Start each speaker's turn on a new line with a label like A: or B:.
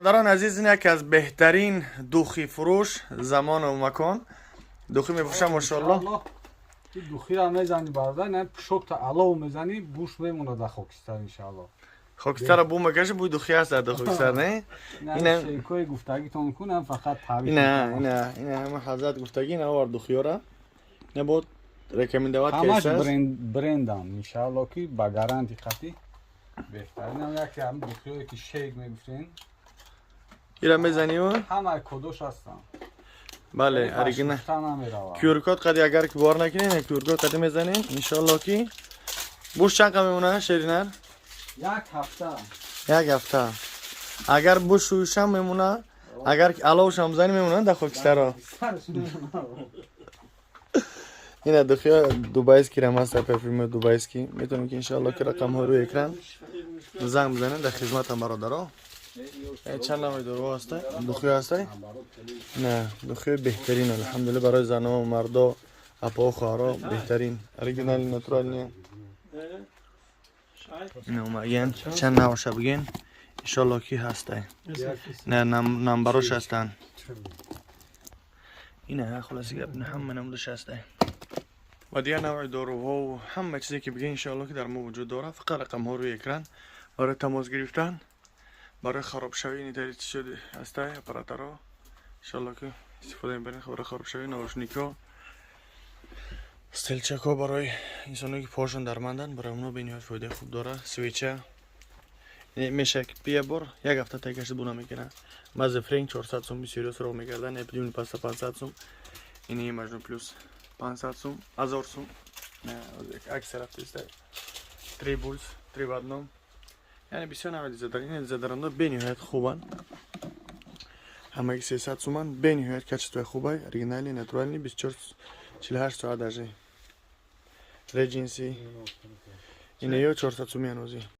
A: برادران عزیز، این یکی از بهترین دوخی فروش زمان و مکان. دوخی میفروشم ماشاءالله.
B: این دوخی را میزنی برادر، نه پشک تا علاو میزنی بوش میمونه در خاکستر انشالله.
A: خاکستر را بو مکشه بوی دوخی هست در خاکستر نه؟
B: نه شیکوی گفتگیتون کنم فقط تعریف
A: نه همه حضرت گفتگی نه آور دوخی را نبود رکمندوات
B: همش
A: کیسه است.
B: برندم انشالله که با گارانتی قطعی بهترین هم یکی هم دوخی که شیک میگفتین
A: این را میزنی و
B: همه کدوش هستن.
A: بله اریگینال کیور کد قدی اگر که بار نکنین کیور کد قدی میزنین انشالله که بوش چند قم میمونه شیرینر؟ یک هفته. اگر بوش رویش هم میمونه، اگر که علاوش هم زنی میمونه در خاکستر ها. این دوخی دوبایسکی رم هست، پرفیوم دوبایسکی. میتونیم که انشالله که رقم ها روی اکران زنگ بزنین در خدمت هم برادرها. چند نوع دارو هسته؟ دوخی هسته؟ نه دوخی بهترین الحمدلله برای زنها و مردا اپا و خواهرها بهترین اریجینال ناتورال نه. اینو مگین چند نوعش بگین انشالله کی هسته؟ نه نمبرش هستن. اینه خلاصی گپ نه هم نمودش هسته. و دیگه نوع داروها و همه چیزی که بگین انشالله که در ما وجود داره. فقط رقم ها روی اکران برای تماس گرفتن، برای خراب شوی نیتریت شده هسته اپراتورها انشالله که استفاده میبرین. برای خراب شوی نوشنیکا استلچک ها برای انسانی که پاشون درماندن، برای اونا به نهایت فایده خوب داره. سویچه میشه که بیا بر یک هفته تکش بونا میکنه. مزه فرینگ 400 سوم بیسیریو سراغ میکردن. اپیدیون پاستا 500 سوم. اینی مجنون پلوس 500 سوم 1000 سوم. نه اکثر افته 3 بولز 3 بدنام. یعنی بسیار نوع دیزدارین دیزدارنده به نهایت خوبن. همه 300 سومن به نهایت کچتوی خوبه. اریجینالی ناتورالی 24 48 ساعت درجه. رجینسی اینه 400 سومی هنوزی.